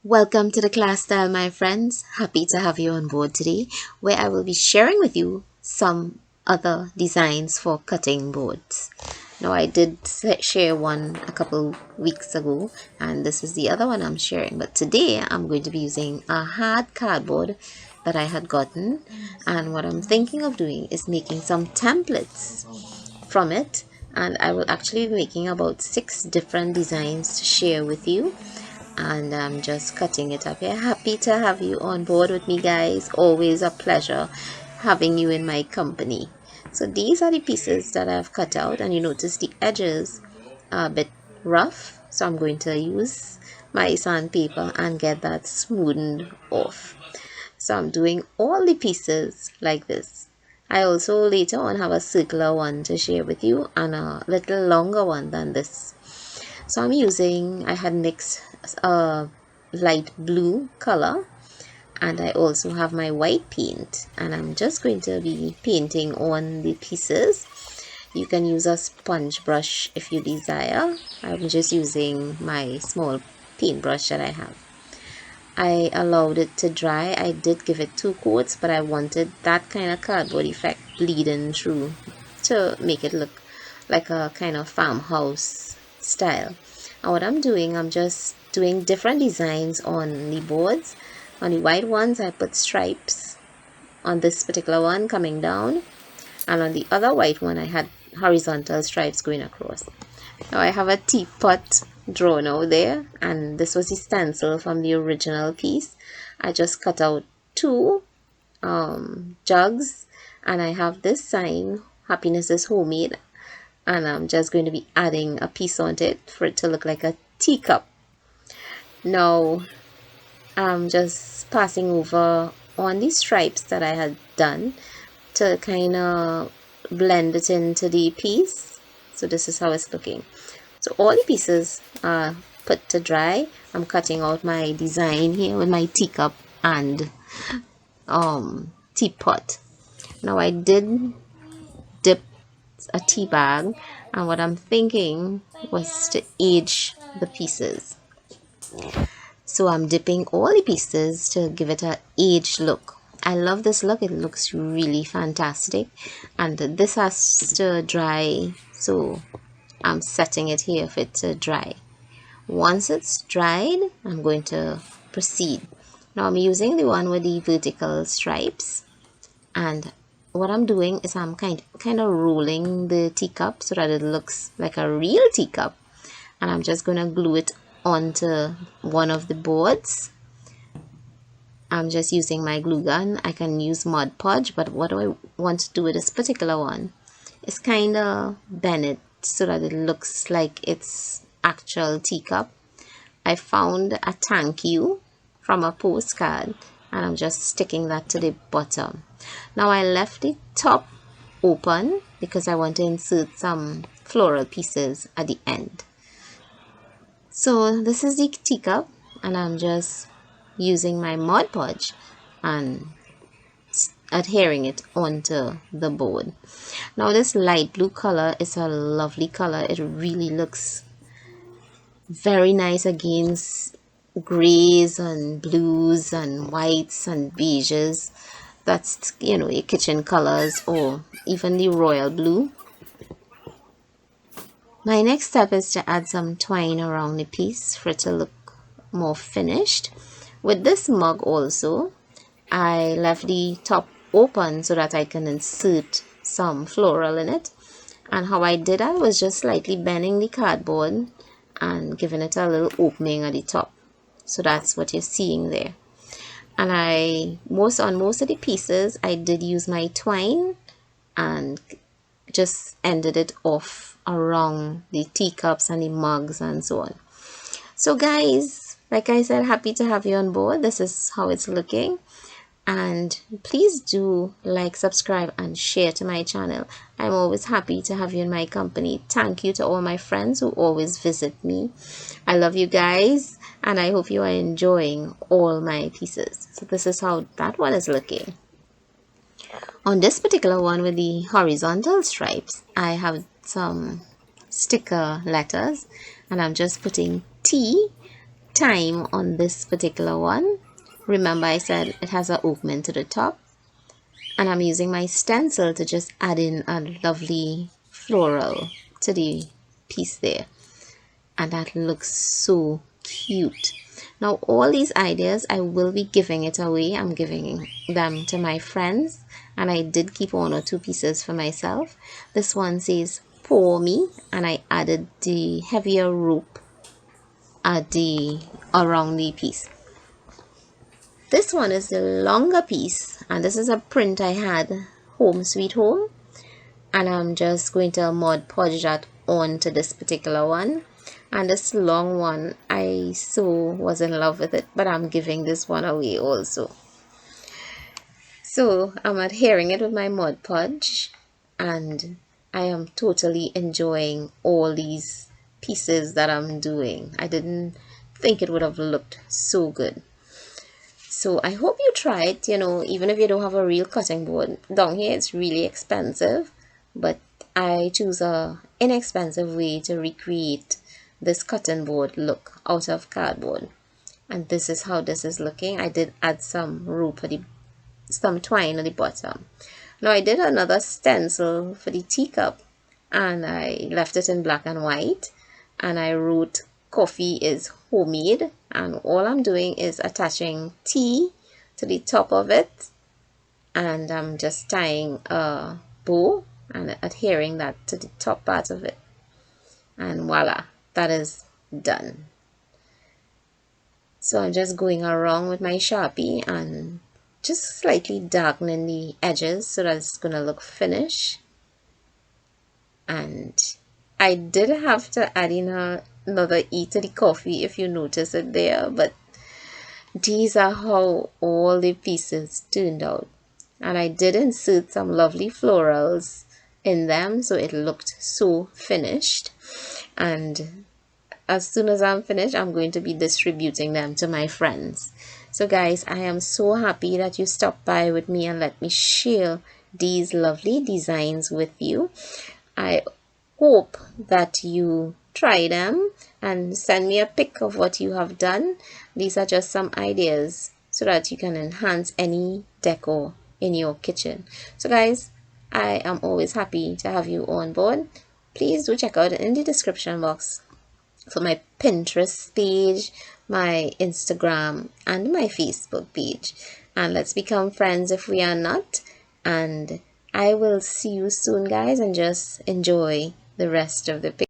Welcome to the class style, my friends. Happy to have you on board today, where I will be sharing with you some other designs for cutting boards. Now, I did share one a couple weeks ago, and this is the other one I'm sharing. But today, I'm going to be using a hard cardboard that I had gotten, and what I'm thinking of doing is making some templates from it, and I will actually be making about 6 different designs to share with you, and I'm just cutting it up here. Happy to have you on board with me, guys. Always a pleasure having you in my company. So these are the pieces that I've cut out, and you notice the edges are a bit rough, so I'm going to use my sandpaper and get that smoothened off. So I'm doing all the pieces like this. I also later on have a circular one to share with you and a little longer one than this. So I had mixed a light blue color, and I also have my white paint, and I'm just going to be painting on the pieces. You can use a sponge brush if you desire. I'm just using my small paintbrush that I have. I allowed it to dry. I did give it 2 coats, but I wanted that kind of cardboard effect bleeding through to make it look like a kind of farmhouse style. And what I'm doing, I'm just doing different designs on the boards. On the white ones, I put stripes. On this particular one coming down, and on the other white one, I had horizontal stripes going across. Now I have a teapot drawn out there, and this was the stencil from the original piece. I just cut out 2 jugs, and I have this sign, "Happiness is homemade," and I'm just going to be adding a piece on it for it to look like a teacup. Now I'm just passing over on these stripes that I had done to kind of blend it into the piece. So this is how it's looking. So all the pieces are put to dry. I'm cutting out my design here with my teacup and teapot. Now I did dip a tea bag, and what I'm thinking was to age the pieces. So I'm dipping all the pieces to give it an aged look. I love this look. It looks really fantastic, and this has to dry, so I'm setting it here for it to dry. Once it's dried, I'm going to proceed. Now I'm using the one with the vertical stripes, and what I'm doing is I'm kind of rolling the teacup so that it looks like a real teacup, and I'm just going to glue it onto one of the boards. I'm just using my glue gun. I can use Mod Podge, but what I want to do with this particular one is kind of bend it so that it looks like it's actual teacup. I found a thank you from a postcard, and I'm just sticking that to the bottom. Now I left the top open because I want to insert some floral pieces at the end. So this is the teacup, and I'm just using my Mod Podge and adhering it onto the board. Now this light blue color is a lovely color. It really looks very nice against grays and blues and whites and beiges. That's, you know, your kitchen colors, or even the royal blue. My next step is to add some twine around the piece for it to look more finished. With this mug also, I left the top open so that I can insert some floral in it. And how I did that was just slightly bending the cardboard and giving it a little opening at the top. So that's what you're seeing there. And on most of the pieces, I did use my twine and just ended it off around the teacups and the mugs and so on. So guys, like I said, happy to have you on board. This is how it's looking, and please do like, subscribe, and share to my channel. I'm always happy to have you in my company. Thank you to all my friends who always visit me. I love you guys, and I hope you are enjoying all my pieces. So this is how that one is looking. On this particular one with the horizontal stripes, I have some sticker letters, and I'm just putting T time on this particular one. Remember I said it has an opening to the top, and I'm using my stencil to just add in a lovely floral to the piece there, and that looks so cute. Now all these ideas I will be giving it away. I'm giving them to my friends, and I did keep 1 or 2 pieces for myself. This one says pour me, and I added the heavier rope at the around the piece. This one is the longer piece, and this is a print I had, Home Sweet Home, and I'm just going to Mod Podge that onto this particular one. And this long one, I so was in love with it, but I'm giving this one away also. So I'm adhering it with my Mod Podge, and I am totally enjoying all these pieces that I'm doing. I didn't think it would have looked so good. So I hope you try it, even if you don't have a real cutting board. Down here it's really expensive, but I choose a inexpensive way to recreate this cutting board look out of cardboard. And this is how this is looking. I did add some rope for some twine at the bottom. Now I did another stencil for the teacup, and I left it in black and white, and I wrote coffee is homemade, and all I'm doing is attaching tea to the top of it, and I'm just tying a bow and adhering that to the top part of it, and voila, that is done. So I'm just going around with my Sharpie and just slightly darkening the edges so that it's gonna look finished. And I did have to add in another E to the coffee, if you notice it there, but these are how all the pieces turned out. And I did insert some lovely florals in them, so it looked so finished. And as soon as I'm finished, I'm going to be distributing them to my friends. So guys, I am so happy that you stopped by with me and let me share these lovely designs with you. I hope that you try them and send me a pic of what you have done. These are just some ideas so that you can enhance any decor in your kitchen. So guys, I am always happy to have you on board. Please do check out in the description box for my Pinterest page, my Instagram, and my Facebook page. And let's become friends if we are not. And I will see you soon, guys, and just enjoy the rest of the picture.